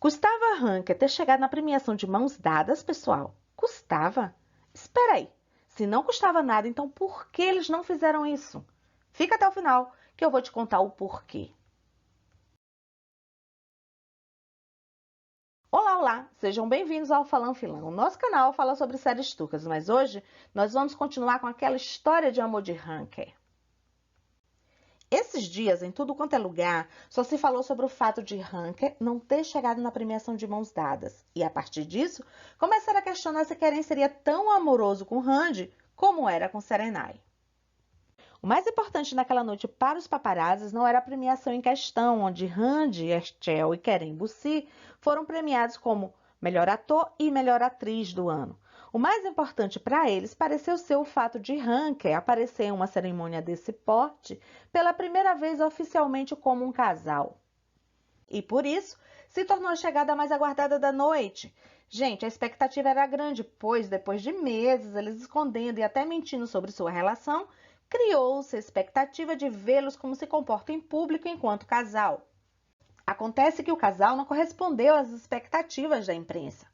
Custava a Ranker ter chegado na premiação de mãos dadas, pessoal? Custava? Espera aí. Se não custava nada, então por que eles não fizeram isso? Fica até o final, que eu vou te contar o porquê. Olá, olá! Sejam bem-vindos ao Falando Filão. O nosso canal fala sobre séries turcas, mas hoje nós vamos continuar com aquela história de amor de Ranker. Esses dias, em tudo quanto é lugar, só se falou sobre o fato de Ranker não ter chegado na premiação de mãos dadas. E a partir disso, começaram a questionar se Keren seria tão amoroso com Randy como era com Serenay. O mais importante naquela noite para os paparazzis não era a premiação em questão, onde Randy, Estel e Keren Bussi foram premiados como melhor ator e melhor atriz do ano. O mais importante para eles pareceu ser o fato de Ranker aparecer em uma cerimônia desse porte pela primeira vez oficialmente como um casal. E por isso, se tornou a chegada mais aguardada da noite. Gente, a expectativa era grande, pois depois de meses eles escondendo e até mentindo sobre sua relação, criou-se a expectativa de vê-los como se comportam em público enquanto casal. Acontece que o casal não correspondeu às expectativas da imprensa.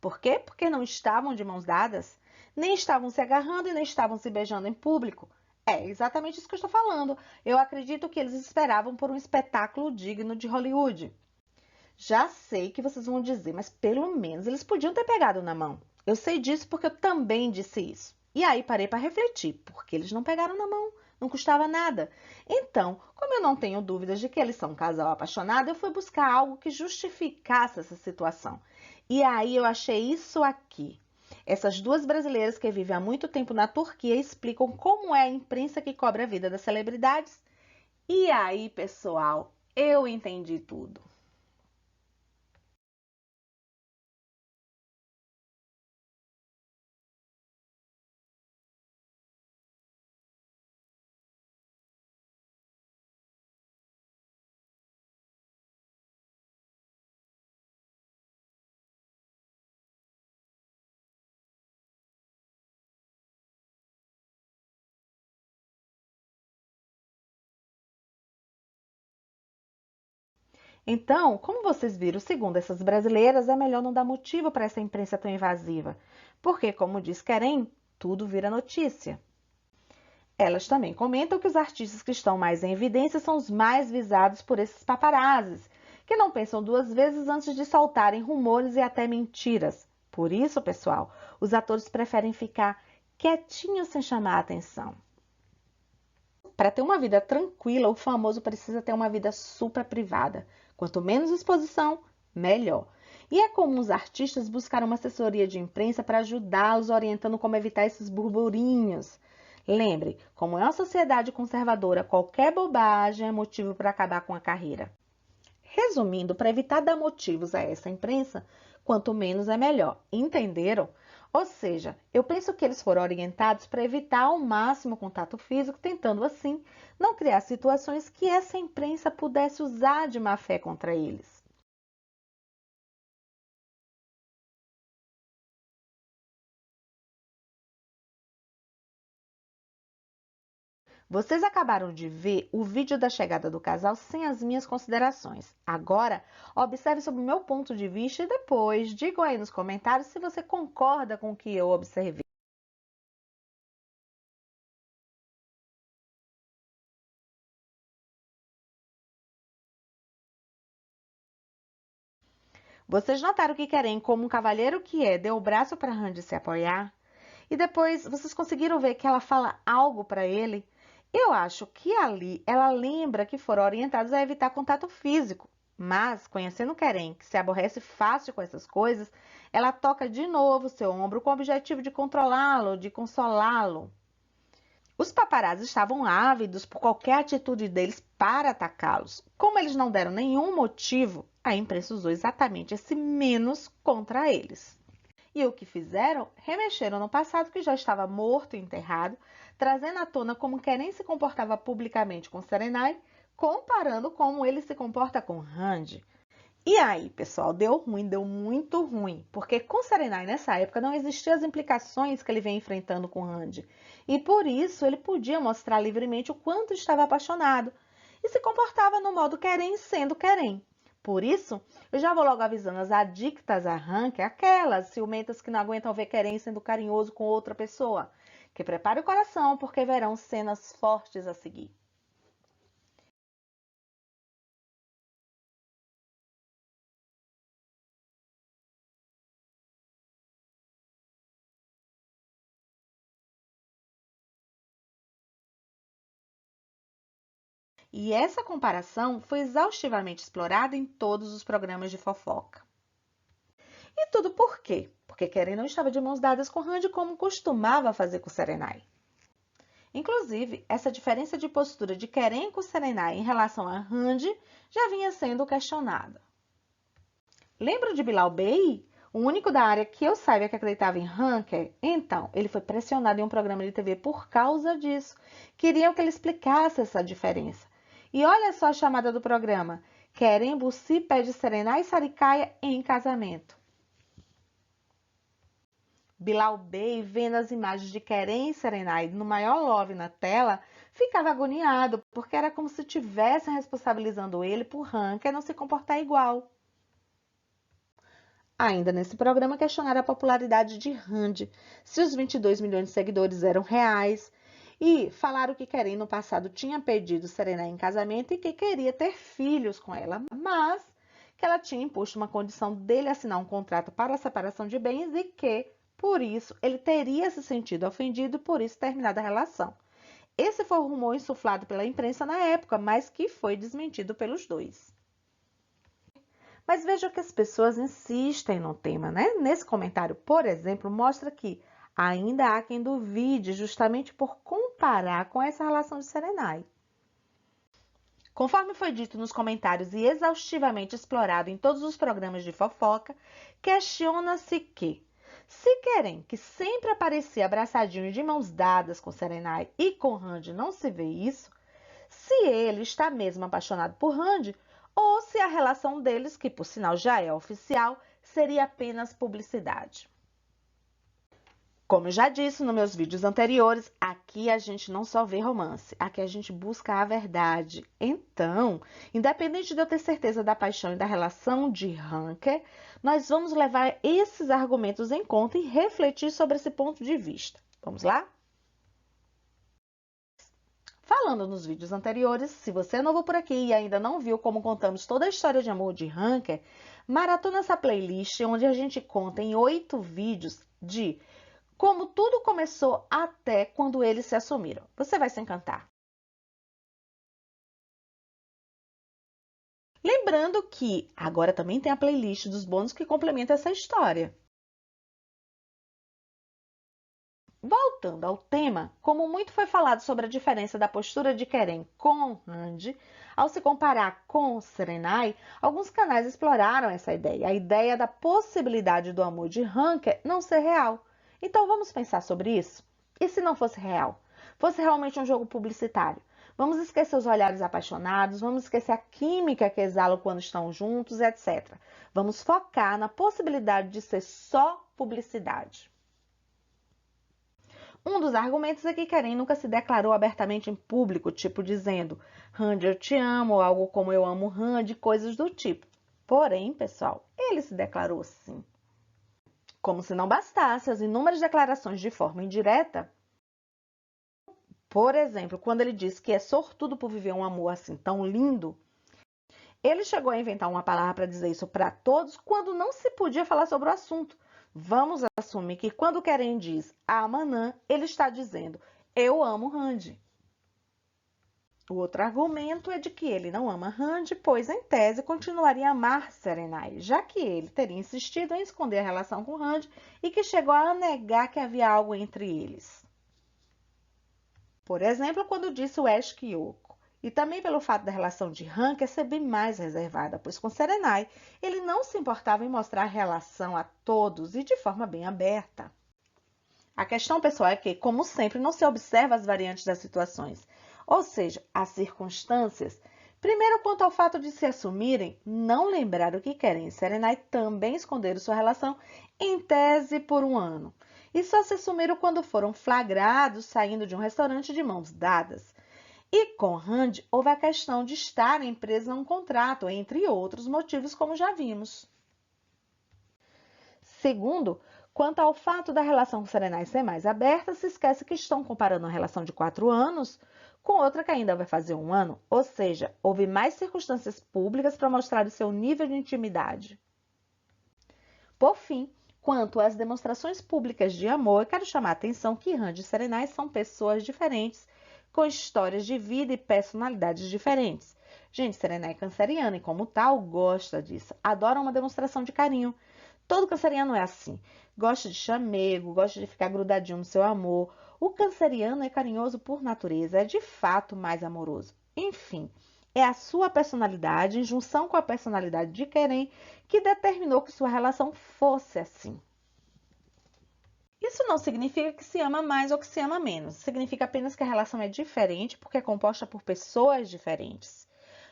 Por quê? Porque não estavam de mãos dadas, nem estavam se agarrando e nem estavam se beijando em público. É exatamente isso que eu estou falando. Eu acredito que eles esperavam por um espetáculo digno de Hollywood. Já sei que vocês vão dizer, mas pelo menos eles podiam ter pegado na mão. Eu sei disso porque eu também disse isso. E aí parei para refletir, porque eles não pegaram na mão, não custava nada. Então, como eu não tenho dúvidas de que eles são um casal apaixonado, eu fui buscar algo que justificasse essa situação. E aí eu achei isso aqui. Essas duas brasileiras que vivem há muito tempo na Turquia explicam como é a imprensa que cobre a vida das celebridades. E aí, pessoal, eu entendi tudo. Então, como vocês viram, segundo essas brasileiras, é melhor não dar motivo para essa imprensa tão invasiva, porque, como diz Keren, tudo vira notícia. Elas também comentam que os artistas que estão mais em evidência são os mais visados por esses paparazzis, que não pensam duas vezes antes de soltarem rumores e até mentiras. Por isso, pessoal, os atores preferem ficar quietinhos sem chamar a atenção. Para ter uma vida tranquila, o famoso precisa ter uma vida super privada. Quanto menos exposição, melhor. E é comum os artistas buscar uma assessoria de imprensa para ajudá-los, orientando como evitar esses burburinhos. Lembre, como é uma sociedade conservadora, qualquer bobagem é motivo para acabar com a carreira. Resumindo, para evitar dar motivos a essa imprensa, quanto menos é melhor. Entenderam? Ou seja, eu penso que eles foram orientados para evitar ao máximo o contato físico, tentando assim não criar situações que essa imprensa pudesse usar de má fé contra eles. Vocês acabaram de ver o vídeo da chegada do casal sem as minhas considerações. Agora, observe sob o meu ponto de vista e depois digam aí nos comentários se você concorda com o que eu observei. Vocês notaram que Keren, como um cavalheiro que é, deu o braço para Randy se apoiar? E depois vocês conseguiram ver que ela fala algo para ele? Eu acho que ali ela lembra que foram orientados a evitar contato físico. Mas, conhecendo Keren, que se aborrece fácil com essas coisas, ela toca de novo seu ombro com o objetivo de controlá-lo, de consolá-lo. Os paparazzi estavam ávidos por qualquer atitude deles para atacá-los. Como eles não deram nenhum motivo, a imprensa usou exatamente esse menos contra eles. E o que fizeram? Remexeram no passado que já estava morto e enterrado, trazendo à tona como Keren se comportava publicamente com Serenay, comparando como ele se comporta com Randy. E aí, pessoal, deu ruim, deu muito ruim, porque com Serenay nessa época não existiam as implicações que ele vem enfrentando com Randy. E por isso ele podia mostrar livremente o quanto estava apaixonado e se comportava no modo Keren sendo Keren. Por isso, eu já vou logo avisando as adictas a ranking, aquelas ciumentas que não aguentam ver querem sendo carinhoso com outra pessoa, que prepare o coração porque verão cenas fortes a seguir. E essa comparação foi exaustivamente explorada em todos os programas de fofoca. E tudo por quê? Porque Keren não estava de mãos dadas com Randy como costumava fazer com Serenai. Inclusive, essa diferença de postura de Keren com Serenai em relação a Randy já vinha sendo questionada. Lembra de Bilal Bey? O único da área que eu saiba que acreditava em Hunker? Então, ele foi pressionado em um programa de TV por causa disso. Queriam que ele explicasse essa diferença. E olha só a chamada do programa. Keren Bussi pede Serenai e Sarikaya em casamento. Bilal Bey, vendo as imagens de Keren e Serenai no maior love na tela, ficava agoniado, porque era como se estivessem responsabilizando ele por Hunker não se comportar igual. Ainda nesse programa, questionaram a popularidade de Randy, se os 22 milhões de seguidores eram reais, e falaram que Keren no passado tinha pedido Serena em casamento e que queria ter filhos com ela, mas que ela tinha imposto uma condição dele assinar um contrato para a separação de bens e que, por isso, ele teria se sentido ofendido e por isso terminado a relação. Esse foi o rumor insuflado pela imprensa na época, mas que foi desmentido pelos dois. Mas veja que as pessoas insistem no tema, né? Nesse comentário, por exemplo, mostra que ainda há quem duvide justamente por comparar com essa relação de Serenai. Conforme foi dito nos comentários e exaustivamente explorado em todos os programas de fofoca, questiona-se que, se Keren, que sempre aparecia abraçadinho de mãos dadas com Serenai e com Randy não se vê isso, se ele está mesmo apaixonado por Randy, ou se a relação deles, que por sinal já é oficial, seria apenas publicidade. Como eu já disse nos meus vídeos anteriores, aqui a gente não só vê romance, aqui a gente busca a verdade. Então, independente de eu ter certeza da paixão e da relação de Hunker, nós vamos levar esses argumentos em conta e refletir sobre esse ponto de vista. Vamos lá? Falando nos vídeos anteriores, se você é novo por aqui e ainda não viu como contamos toda a história de amor de Hunker, maratona essa playlist onde a gente conta em 8 vídeos de como tudo começou até quando eles se assumiram. Você vai se encantar. Lembrando que agora também tem a playlist dos bônus que complementa essa história. Voltando ao tema, como muito foi falado sobre a diferença da postura de Keren com Randy, ao se comparar com Serenai, alguns canais exploraram essa ideia, a ideia da possibilidade do amor de Hunker não ser real. Então vamos pensar sobre isso? E se não fosse real? Fosse realmente um jogo publicitário? Vamos esquecer os olhares apaixonados, vamos esquecer a química que exalam quando estão juntos, etc. Vamos focar na possibilidade de ser só publicidade. Um dos argumentos é que Keren nunca se declarou abertamente em público, tipo dizendo Randy, eu te amo, ou algo como eu amo Randy, coisas do tipo. Porém, pessoal, ele se declarou sim. Como se não bastasse as inúmeras declarações de forma indireta, por exemplo, quando ele disse que é sortudo por viver um amor assim tão lindo, ele chegou a inventar uma palavra para dizer isso para todos quando não se podia falar sobre o assunto. Vamos assumir que quando Keren diz amanhã, ele está dizendo eu amo Randy. O outro argumento é de que ele não ama Randy, pois em tese continuaria a amar Serenai, já que ele teria insistido em esconder a relação com Randy e que chegou a negar que havia algo entre eles. Por exemplo, quando disse o Ash Kyoko. E também pelo fato da relação de Hunker ser bem mais reservada, pois com Serenai ele não se importava em mostrar a relação a todos e de forma bem aberta. A questão, pessoal, é que, como sempre, não se observa as variantes das situações, ou seja, as circunstâncias. Primeiro, quanto ao fato de se assumirem, não lembrar o que querem. Serenai também esconderam sua relação, em tese, por um ano. E só se assumiram quando foram flagrados saindo de um restaurante de mãos dadas. E com Randy, houve a questão de estarem presos a um contrato, entre outros motivos, como já vimos. Segundo, quanto ao fato da relação com Serenai ser mais aberta, se esquece que estão comparando uma relação de 4 anos com outra que ainda vai fazer 1 ano, ou seja, houve mais circunstâncias públicas para mostrar o seu nível de intimidade. Por fim, quanto às demonstrações públicas de amor, eu quero chamar a atenção que Randy e Serenai são pessoas diferentes, com histórias de vida e personalidades diferentes. Gente, Serenai é canceriana e, como tal, gosta disso. Adora uma demonstração de carinho. Todo canceriano é assim. Gosta de chamego, gosta de ficar grudadinho no seu amor. O canceriano é carinhoso por natureza, é de fato mais amoroso. Enfim, é a sua personalidade, em junção com a personalidade de Querem, que determinou que sua relação fosse assim. Isso não significa que se ama mais ou que se ama menos. Significa apenas que a relação é diferente porque é composta por pessoas diferentes.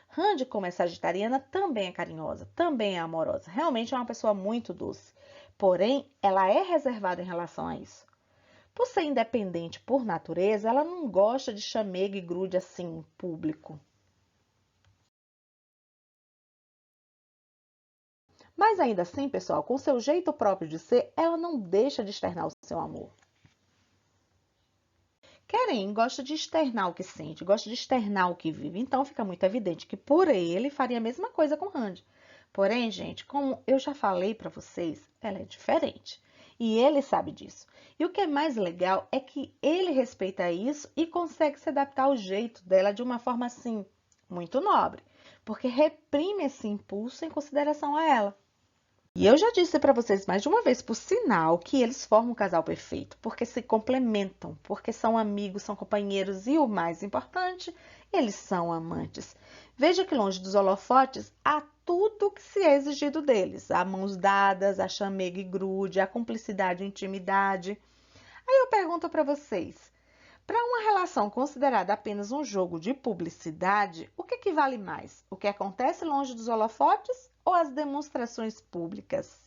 Randy, como é sagitariana, também é carinhosa, também é amorosa. Realmente é uma pessoa muito doce. Porém, ela é reservada em relação a isso. Por ser independente por natureza, ela não gosta de chamego e grude assim em público. Mas ainda assim, pessoal, com seu jeito próprio de ser, ela não deixa de externar o seu amor. Keren gosta de externar o que sente, gosta de externar o que vive. Então, fica muito evidente que por ele faria a mesma coisa com Randy. Porém, gente, como eu já falei para vocês, ela é diferente. E ele sabe disso. E o que é mais legal é que ele respeita isso e consegue se adaptar ao jeito dela de uma forma assim, muito nobre. Porque reprime esse impulso em consideração a ela. E eu já disse para vocês mais de uma vez, por sinal, que eles formam um casal perfeito, porque se complementam, porque são amigos, são companheiros e, o mais importante, eles são amantes. Veja que longe dos holofotes há tudo que se é exigido deles. Há mãos dadas, há chamego e grude, há cumplicidade e intimidade. Aí eu pergunto para vocês, para uma relação considerada apenas um jogo de publicidade, o que vale mais? O que acontece longe dos holofotes ou as demonstrações públicas?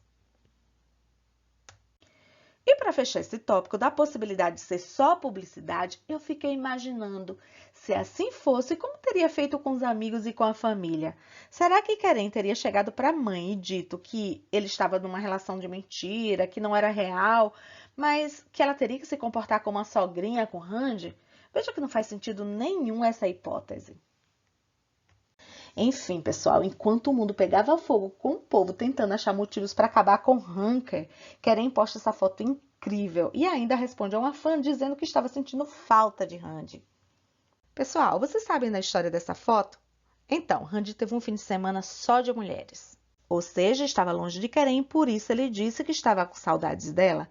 E para fechar esse tópico da possibilidade de ser só publicidade, eu fiquei imaginando, se assim fosse, como teria feito com os amigos e com a família? Será que Keren teria chegado para a mãe e dito que ele estava numa relação de mentira, que não era real, mas que ela teria que se comportar como uma sogrinha com Randy? Veja que não faz sentido nenhum essa hipótese. Enfim, pessoal, enquanto o mundo pegava fogo com o povo tentando achar motivos para acabar com Hunker, Keren posta essa foto incrível e ainda responde a uma fã dizendo que estava sentindo falta de Randy. Pessoal, vocês sabem da história dessa foto? Então, Randy teve um fim de semana só de mulheres. Ou seja, estava longe de Keren, por isso ele disse que estava com saudades dela.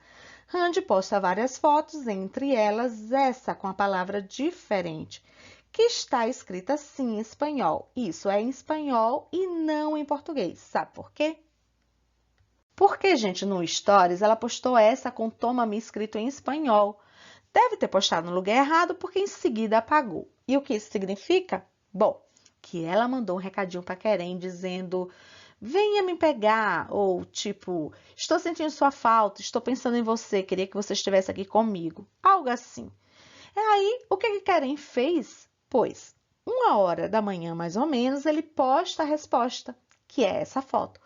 Randy posta várias fotos, entre elas essa com a palavra diferente, que está escrita assim em espanhol. Isso é em espanhol e não em português. Sabe por quê? Porque, gente, no Stories ela postou essa com Toma-me escrito em espanhol. Deve ter postado no lugar errado porque em seguida apagou. E o que isso significa? Bom, que ela mandou um recadinho para Keren dizendo: venha me pegar, ou tipo, estou sentindo sua falta, estou pensando em você, queria que você estivesse aqui comigo. Algo assim. E aí, o que Keren fez? Pois, 1 hora da manhã, mais ou menos, ele posta a resposta, que é essa foto,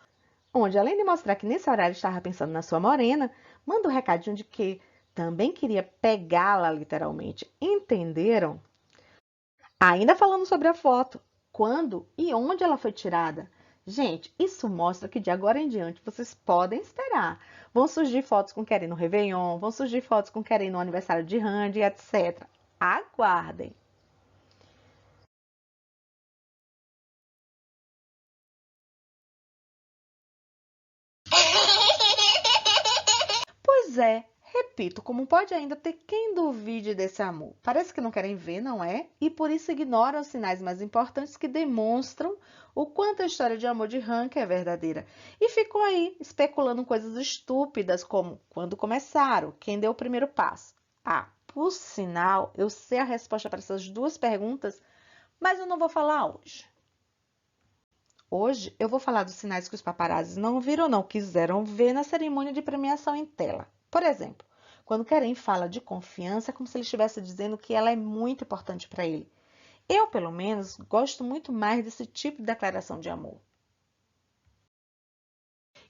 onde, além de mostrar que nesse horário estava pensando na sua morena, manda um recadinho de que também queria pegá-la literalmente. Entenderam? Ainda falando sobre a foto, quando e onde ela foi tirada. Gente, isso mostra que de agora em diante vocês podem esperar. Vão surgir fotos com Keren no Réveillon, vão surgir fotos com Keren no aniversário de Randy, etc. Aguardem! Pois é, repito, como pode ainda ter quem duvide desse amor? Parece que não querem ver, não é? E por isso ignoram os sinais mais importantes que demonstram o quanto a história de amor de Hank é verdadeira. E ficou aí especulando coisas estúpidas como quando começaram, quem deu o primeiro passo. Ah, por sinal, eu sei a resposta para essas duas perguntas, mas eu não vou falar hoje. Hoje eu vou falar dos sinais que os paparazzis não viram ou não quiseram ver na cerimônia de premiação em tela. Por exemplo, quando Keren fala de confiança, é como se ele estivesse dizendo que ela é muito importante para ele. Eu, pelo menos, gosto muito mais desse tipo de declaração de amor.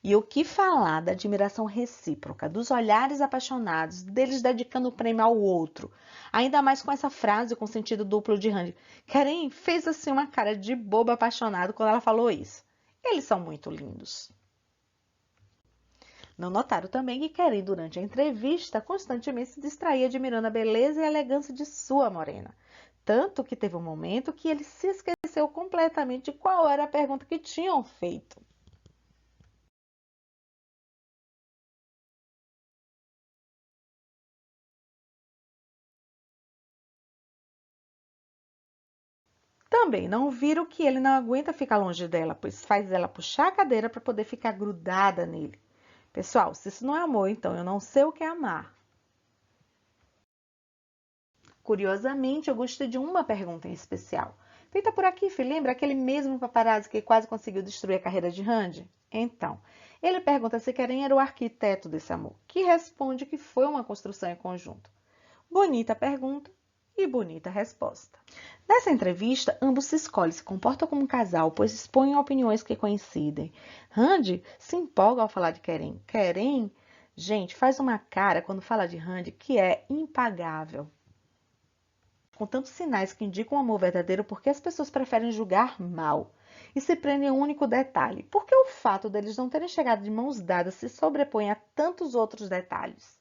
E o que falar da admiração recíproca, dos olhares apaixonados, deles dedicando o prêmio ao outro? Ainda mais com essa frase com sentido duplo de Randy. Karen fez assim uma cara de bobo apaixonado quando ela falou isso. Eles são muito lindos. Não notaram também que Karen, durante a entrevista, constantemente se distraía admirando a beleza e a elegância de sua morena. Tanto que teve um momento que ele se esqueceu completamente de qual era a pergunta que tinham feito. Também não viram que ele não aguenta ficar longe dela, pois faz ela puxar a cadeira para poder ficar grudada nele. Pessoal, se isso não é amor, então eu não sei o que é amar. Curiosamente, eu gostei de uma pergunta em especial. Feita por aqui, lembra aquele mesmo paparazzi que quase conseguiu destruir a carreira de Randy? Então, ele pergunta se Karen era o arquiteto desse amor, que responde que foi uma construção em conjunto. Bonita pergunta e bonita resposta. Nessa entrevista, ambos se escolhem, se comportam como um casal, pois expõem opiniões que coincidem. Randy se empolga ao falar de Karen. Karen, gente, faz uma cara quando fala de Randy que é impagável. Com tantos sinais que indicam um amor verdadeiro, por que as pessoas preferem julgar mal? E se prendem em um único detalhe? Por que o fato deles não terem chegado de mãos dadas se sobrepõe a tantos outros detalhes?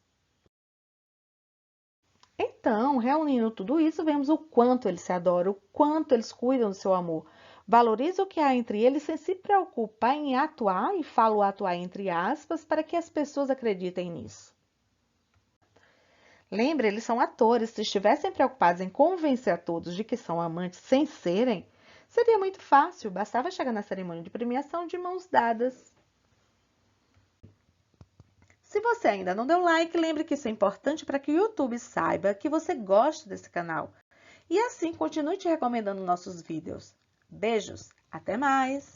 Então, reunindo tudo isso, vemos o quanto eles se adoram, o quanto eles cuidam do seu amor. Valorizam o que há entre eles sem se preocupar em atuar, e falo atuar entre aspas, para que as pessoas acreditem nisso. Lembre, eles são atores. Se estivessem preocupados em convencer a todos de que são amantes sem serem, seria muito fácil. Bastava chegar na cerimônia de premiação de mãos dadas. Se você ainda não deu like, lembre que isso é importante para que o YouTube saiba que você gosta desse canal. E assim, continue te recomendando nossos vídeos. Beijos, até mais!